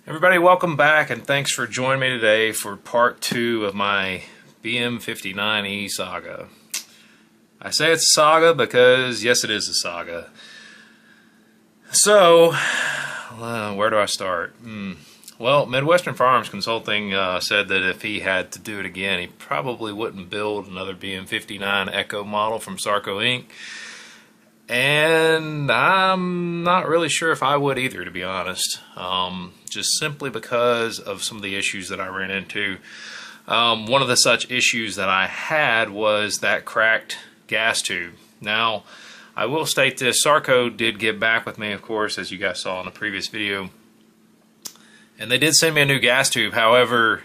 Everybody, welcome back, and thanks for joining me today for part 2 of my BM-59-E saga. I say it's a saga because, yes, it is a saga. So, where do I start? Well, Midwestern Firearms Consulting said that if he had to do it again, he probably wouldn't build another BM-59 Echo model from Sarco Inc. And I'm not really sure if I would either, to be honest. Just simply because of some of the issues that I ran into. One of the such issues that I had was that cracked gas tube. Now, I will state this, Sarco did get back with me, of course, as you guys saw in the previous video. And they did send me a new gas tube. However,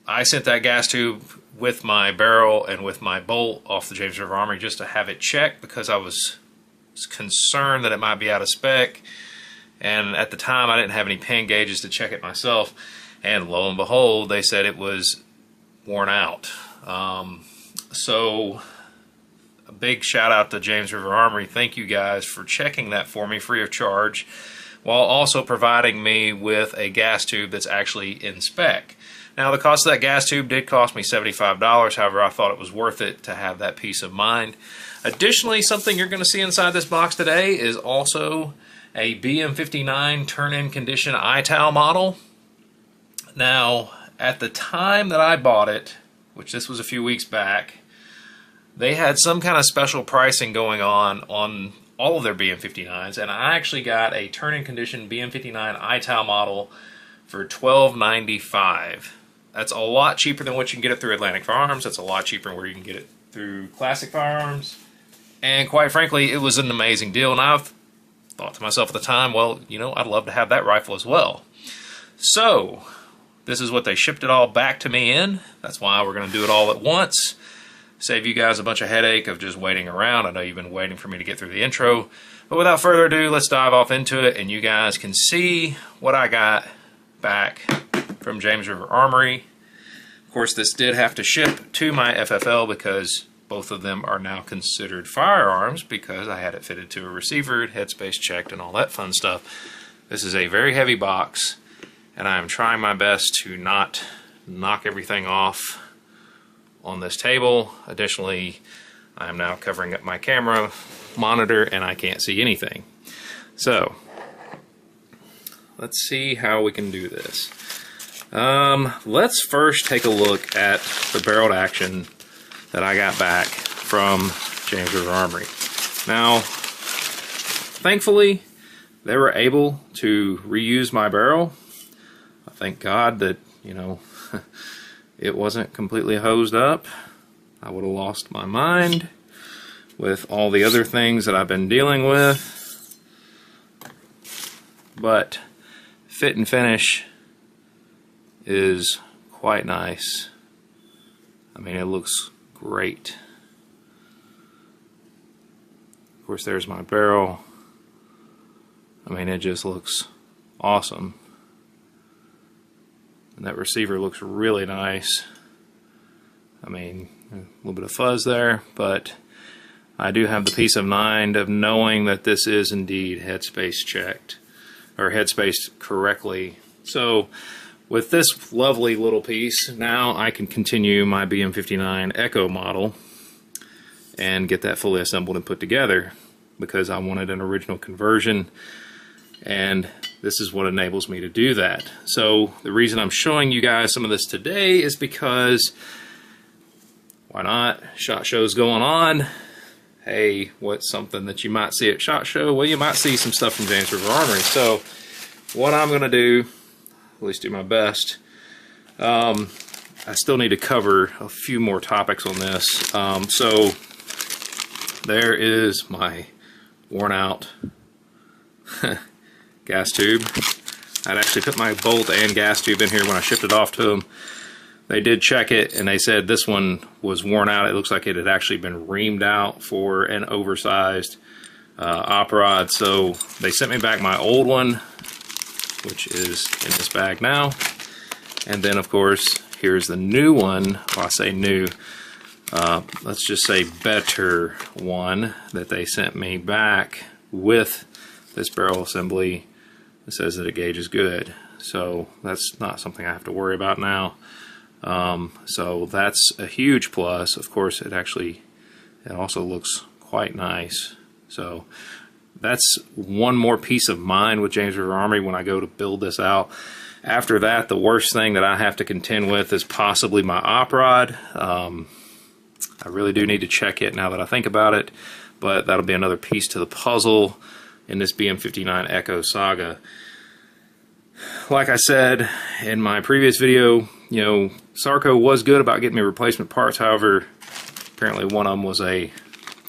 I sent that gas tube with my barrel and with my bolt off the James River Armory just to have it checked because I was concerned that it might be out of spec. And at the time I didn't have any pin gauges to check it myself, and lo and behold, they said it was worn out. So a big shout out to James River Armory. Thank you guys for checking that for me free of charge, while also providing me with a gas tube that's actually in spec. Now, the cost of that gas tube did cost me $75. However, I thought it was worth it to have that peace of mind. Additionally, something you're going to see inside this box today is also a BM-59 turn-in condition ITAL model. Now, at the time that I bought it, which this was a few weeks back, they had some kind of special pricing going on all of their BM-59s, and I actually got a turn-in condition BM-59 ITAL model for $12.95. That's a lot cheaper than what you can get it through Atlantic Firearms. That's a lot cheaper than where you can get it through Classic Firearms. And quite frankly, it was an amazing deal. And I've thought to myself at the time, well, you know, I'd love to have that rifle as well. So, this is what they shipped it all back to me in. That's why we're going to do it all at once. Save you guys a bunch of headache of just waiting around. I know you've been waiting for me to get through the intro. But without further ado, let's dive off into it, and you guys can see what I got back from James River Armory. Of course, this did have to ship to my FFL because both of them are now considered firearms because I had it fitted to a receiver, headspace checked, and all that fun stuff. This is a very heavy box, and I am trying my best to not knock everything off on this table. Additionally, I am now covering up my camera monitor and I can't see anything. So, let's see how we can do this. Let's first take a look at the barreled action that I got back from James River Armory. Now, thankfully, they were able to reuse my barrel. I thank God that, you know, it wasn't completely hosed up. I would have lost my mind with all the other things that I've been dealing with. But fit and finish is quite nice. I mean, it looks great. Of course, there's my barrel. I mean, it just looks awesome. And that receiver looks really nice. I mean, a little bit of fuzz there, but I do have the peace of mind of knowing that this is indeed headspace checked, or headspace correctly. So, with this lovely little piece, now I can continue my BM-59 Echo model and get that fully assembled and put together because I wanted an original conversion, and this is what enables me to do that. So the reason I'm showing you guys some of this today is because, why not? SHOT Show's going on. Hey, what's something that you might see at SHOT Show? Well, you might see some stuff from James River Armory. So what I'm going to do, at least do my best. I still need to cover a few more topics on this. So there is my worn out gas tube. I'd actually put my bolt and gas tube in here when I shipped it off to them. They did check it and they said this one was worn out. It looks like it had actually been reamed out for an oversized op rod. So they sent me back my old one, which is in this bag now. And then, of course, here's the new one. Well, I say new. Let's just say better one that they sent me back with this barrel assembly. It says that it gauges good. so that's not something I have to worry about now. So that's a huge plus. Of course, it also looks quite nice. So that's one more peace of mind with James River Armory when I go to build this out. After that, the worst thing that I have to contend with is possibly my op rod. I really do need to check it now that I think about it, but that'll be another piece to the puzzle in this BM-59 Echo saga. Like I said in my previous video, you know, Sarco was good about getting me replacement parts. However, apparently one of them was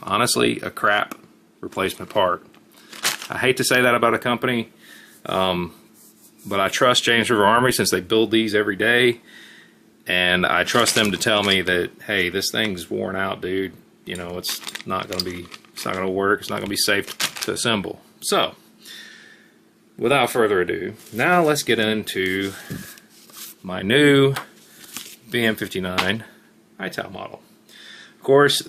honestly a crap replacement part. I hate to say that about a company, but I trust James River Armory since they build these every day, and I trust them to tell me that, hey, this thing's worn out, dude. You know, it's not going to work. It's not going to be safe to assemble. So, without further ado, now let's get into my new BM-59 ITAL model. Of course,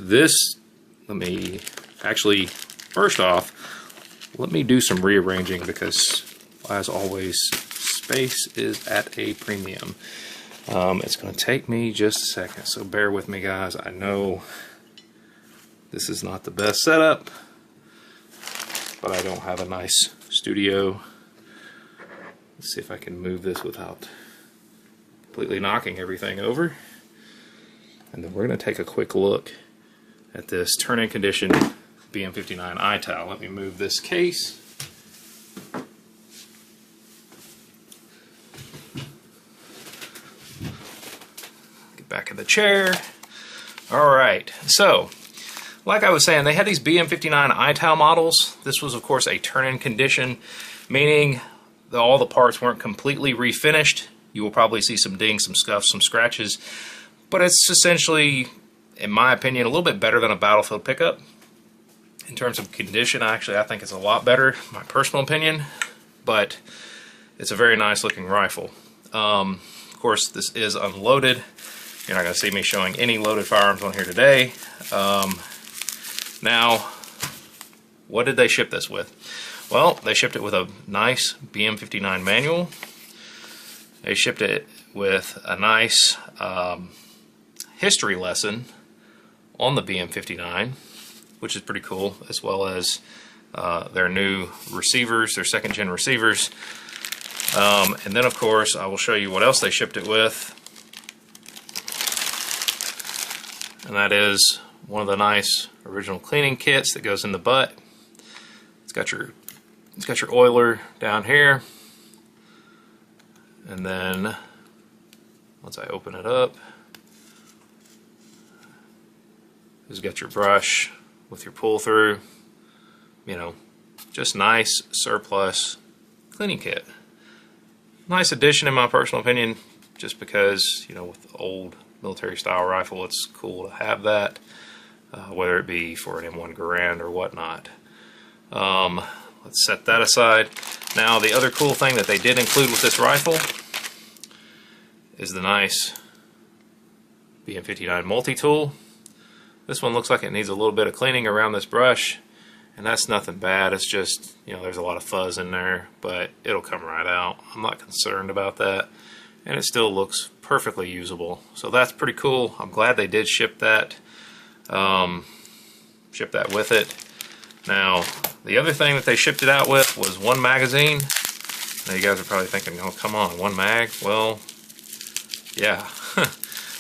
first off, let me do some rearranging because, as always, space is at a premium. It's going to take me just a second, so bear with me, guys. I know this is not the best setup, but I don't have a nice studio. Let's see if I can move this without completely knocking everything over. And then we're going to take a quick look at this turn-in condition BM-59 ITAL. Let me move this case. Get back in the chair. Alright, so like I was saying, they had these BM-59 ITAL models. This was, of course, a turn-in condition, meaning that all the parts weren't completely refinished. You will probably see some dings, some scuffs, some scratches, but it's essentially, in my opinion, a little bit better than a battlefield pickup. In terms of condition, actually, I think it's a lot better, my personal opinion, but it's a very nice looking rifle. Of course, this is unloaded. You're not going to see me showing any loaded firearms on here today. Now, what did they ship this with? Well, they shipped it with a nice BM-59 manual. They shipped it with a nice history lesson on the BM-59, which is pretty cool, as well as their new receivers, their second-gen receivers. And then, of course, I will show you what else they shipped it with. And that is one of the nice original cleaning kits that goes in the butt. It's got your oiler down here. And then, once I open it up, it's got your brush with your pull through. You know, just nice surplus cleaning kit. Nice addition in my personal opinion, just because, you know, with the old military style rifle, it's cool to have that, whether it be for an M1 Garand or whatnot. Let's set that aside. Now, the other cool thing that they did include with this rifle is the nice BM-59 multi-tool. This one looks like it needs a little bit of cleaning around this brush, and that's nothing bad. It's just, you know, there's a lot of fuzz in there, but it'll come right out. I'm not concerned about that, and it still looks perfectly usable. So that's pretty cool. I'm glad they did ship that with it. Now, the other thing that they shipped it out with was one magazine. Now you guys are probably thinking, oh, come on, one mag? Well, yeah,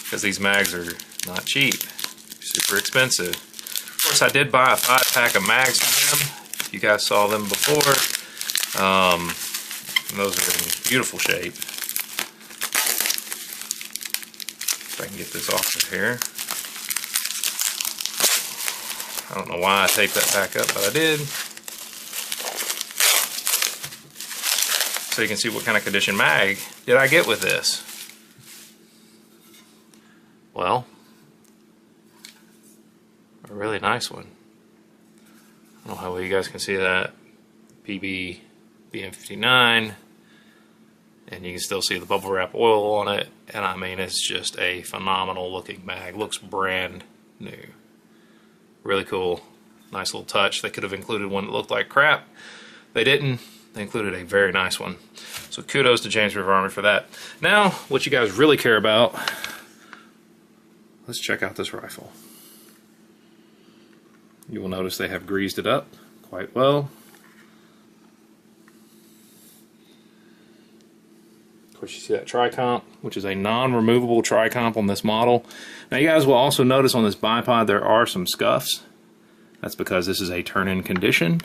because these mags are not cheap, super expensive. Of course, I did buy a 5-pack of mags from them. You guys saw them before. And those are in beautiful shape. If I can get this off of here. I don't know why I taped that back up, but I did. So you can see what kind of condition mag did I get with this. Well, a really nice one. I don't know how well you guys can see that. PB BM-59, and you can still see the bubble wrap oil on it, and I mean, it's just a phenomenal looking mag. Looks brand new. Really cool. Nice little touch. They could have included one that looked like crap. They didn't. They included a very nice one. So kudos to James River Armory for that. Now, what you guys really care about, let's check out this rifle. You will notice they have greased it up quite well. Of course, you see that tri-comp, which is a non-removable tri-comp on this model. Now, you guys will also notice on this bipod there are some scuffs. That's because this is a turn-in condition.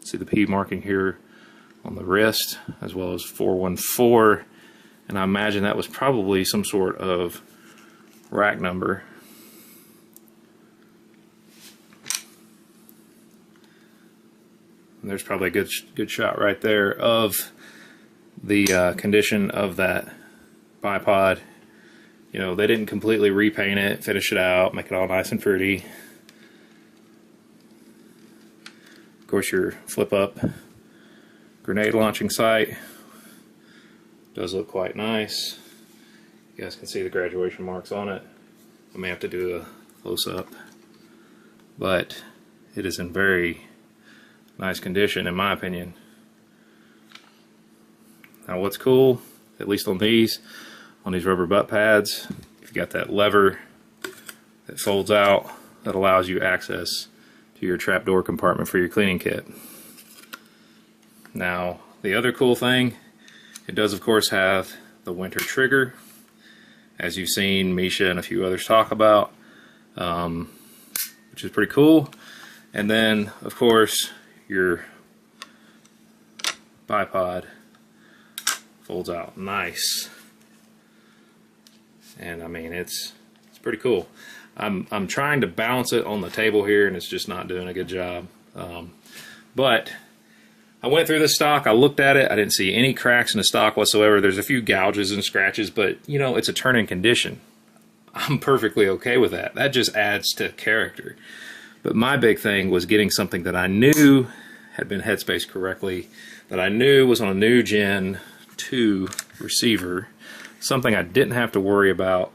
See the P marking here on the wrist, as well as 414, and I imagine that was probably some sort of rack number. And there's probably a good shot right there of the condition of that bipod. You know, they didn't completely repaint it, finish it out, make it all nice and pretty. Of course, your flip-up grenade launching sight does look quite nice. You guys can see the graduation marks on it. I may have to do a close-up, but it is in very nice condition, in my opinion. Now, what's cool, at least on these rubber butt pads, you've got that lever that folds out that allows you access to your trapdoor compartment for your cleaning kit. Now, the other cool thing, it does of course have the winter trigger, as you've seen Misha and a few others talk about, which is pretty cool. And then, of course, your bipod folds out nice, and I mean it's pretty cool. I'm trying to balance it on the table here, and it's just not doing a good job. But I went through the stock, I looked at it, I didn't see any cracks in the stock whatsoever. There's a few gouges and scratches, but you know, it's a turn-in condition. I'm perfectly okay with that. That just adds to character. But my big thing was getting something that I knew had been headspaced correctly, that I knew was on a new Gen 2 receiver, something I didn't have to worry about,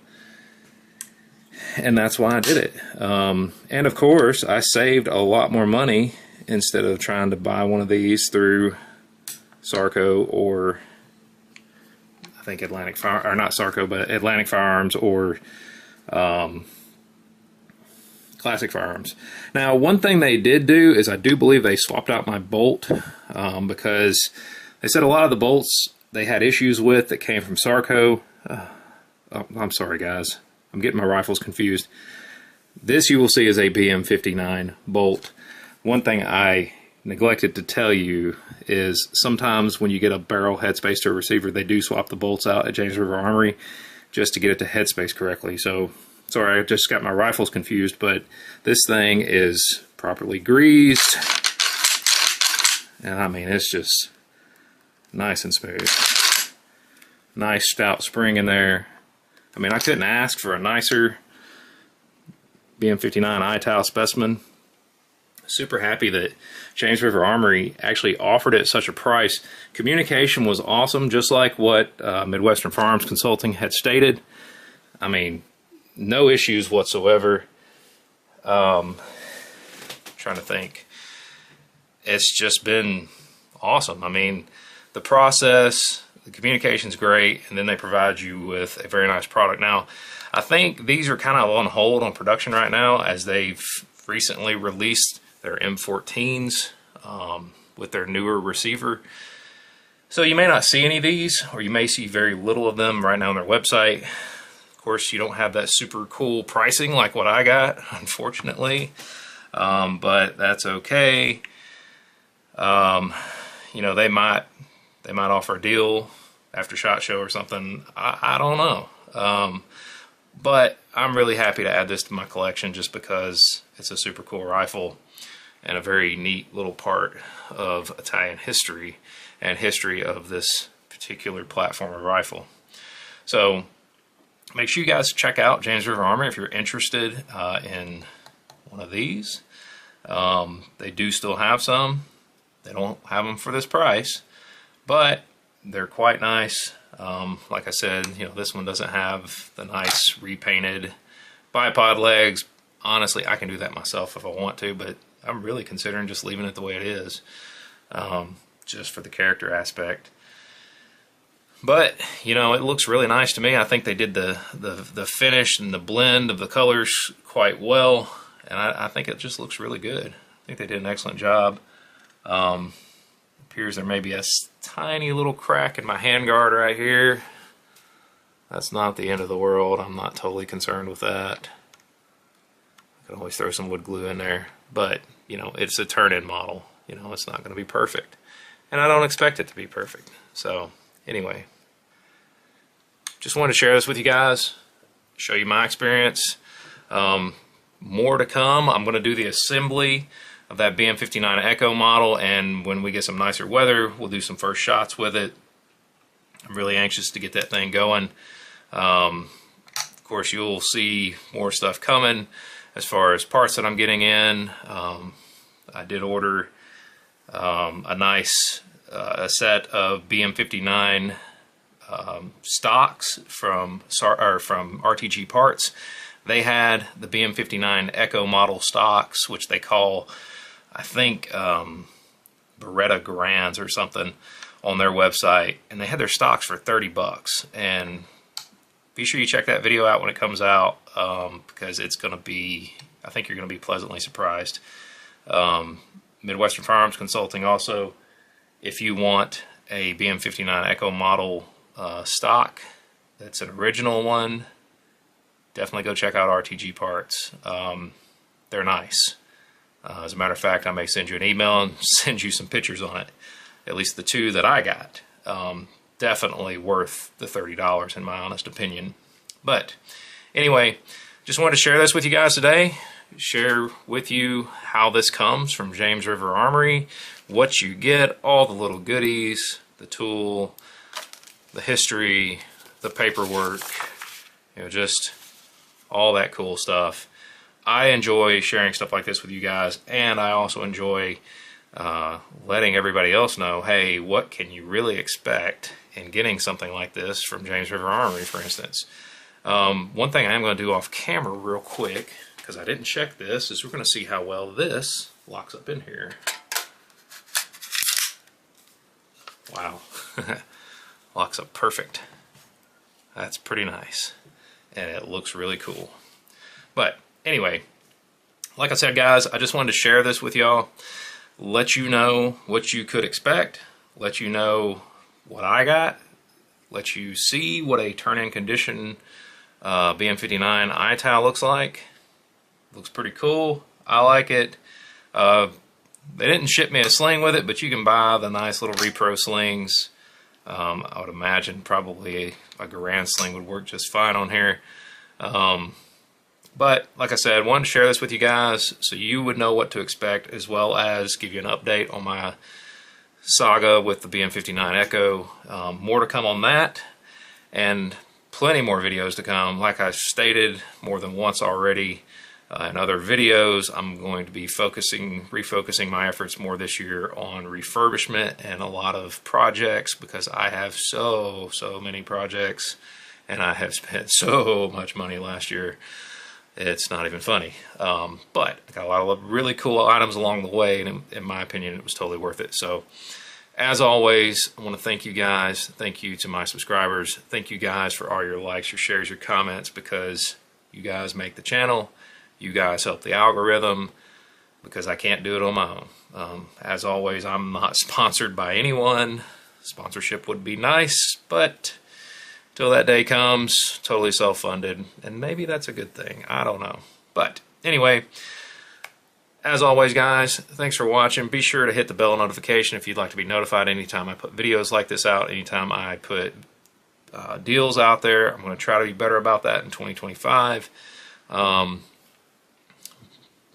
and that's why I did it. And of course, I saved a lot more money instead of trying to buy one of these through Sarco or I think Atlantic Fire, or not Sarco, but Atlantic Firearms or Classic Firearms. Now, one thing they did do is I do believe they swapped out my bolt because they said a lot of the bolts they had issues with that came from Sarco. Oh, I'm sorry, guys. I'm getting my rifles confused. This you will see is a BM-59 bolt. One thing I neglected to tell you is sometimes when you get a barrel headspace to a receiver, they do swap the bolts out at James River Armory just to get it to headspace correctly. So, sorry, I just got my rifles confused, but this thing is properly greased. And I mean, it's just nice and smooth. Nice stout spring in there. I mean, I couldn't ask for a nicer BM-59 ITAL specimen. Super happy that James River Armory actually offered it at such a price. Communication was awesome, just like what Midwestern Firearms Consulting had stated. I mean, no issues whatsoever. Trying to think. It's just been awesome. I mean, the process, the communication's great, and then they provide you with a very nice product. Now, I think these are kind of on hold on production right now as they've recently released their M14s with their newer receiver. So you may not see any of these, or you may see very little of them right now on their website. Of course, you don't have that super cool pricing like what I got, unfortunately, but that's okay. You know, they might offer a deal after SHOT Show or something. I don't know. But I'm really happy to add this to my collection just because it's a super cool rifle and a very neat little part of Italian history and history of this particular platform of rifle. So make sure you guys check out James River Armory if you're interested in one of these. They do still have some. They don't have them for this price, but they're quite nice. Like I said, you know, this one doesn't have the nice repainted bipod legs. Honestly, I can do that myself if I want to, but I'm really considering just leaving it the way it is. just for the character aspect. But, you know, it looks really nice to me. I think they did the finish and the blend of the colors quite well, and I think it just looks really good. I think they did an excellent job. Appears there may be a tiny little crack in my handguard right here. That's not the end of the world. I'm not totally concerned with that. I can always throw some wood glue in there, but, you know, it's a turn-in model. You know, it's not going to be perfect, and I don't expect it to be perfect. So anyway, just wanted to share this with you guys, show you my experience. More to come. I'm going to do the assembly of that BM-59 Echo model, and when we get some nicer weather, we'll do some first shots with it. I'm really anxious to get that thing going. Of course, you'll see more stuff coming as far as parts that I'm getting in. I did order a nice set of BM-59 stocks from RTG Parts. They had the BM-59 Echo model stocks, which they call, I think, Beretta Grands or something, on their website, and they had their stocks for 30 bucks. And be sure you check that video out when it comes out, because it's going to be, I think you're going to be pleasantly surprised. Midwestern Firearms Consulting also, if you want a BM-59 Echo model stock that's an original one, definitely go check out RTG Parts. They're nice. As a matter of fact, I may send you an email and send you some pictures on it. At least the two that I got. Definitely worth the $30 in my honest opinion. But anyway, just wanted to share this with you guys today. Share with you how this comes from James River Armory, what you get, all the little goodies, the tool, the history, the paperwork, you know, just all that cool stuff. I enjoy sharing stuff like this with you guys, and I also enjoy letting everybody else know, hey, what can you really expect in getting something like this from James River Armory, for instance. One thing I am going to do off camera real quick, because I didn't check this, is we're going to see how well this locks up in here. Wow. Locks up perfect. That's pretty nice. And it looks really cool. But anyway, like I said, guys, I just wanted to share this with y'all. Let you know what you could expect. Let you know what I got. Let you see what a turn-in condition BM-59 ITAL looks like. Looks pretty cool. I like it. They didn't ship me a sling with it, but you can buy the nice little repro slings. I would imagine probably a Garand sling would work just fine on here. But like I said, I wanted to share this with you guys so you would know what to expect, as well as give you an update on my saga with the BM-59 Echo. More to come on that, and plenty more videos to come. Like I've stated more than once already in other videos, I'm going to be refocusing my efforts more this year on refurbishment and a lot of projects, because I have so many projects, and I have spent so much money last year. It's not even funny. But I got a lot of really cool items along the way, and in my opinion, it was totally worth it. So, as always, I want to thank you guys. Thank you to my subscribers. Thank you guys for all your likes, your shares, your comments, because you guys make the channel. You guys help the algorithm, because I can't do it on my own. As always, I'm not sponsored by anyone. Sponsorship would be nice, but till that day comes, totally self-funded, and maybe that's a good thing. I don't know. But anyway, as always, guys, thanks for watching. Be sure to hit the bell notification if you'd like to be notified anytime I put videos like this out, anytime I put deals out there. I'm going to try to be better about that in 2025.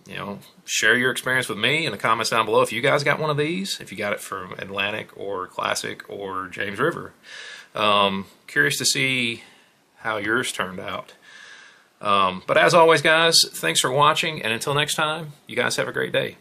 You know, share your experience with me in the comments down below if you guys got one of these, if you got it from Atlantic or Classic or James River. Curious to see how yours turned out. But as always, guys, thanks for watching, and until next time, you guys have a great day.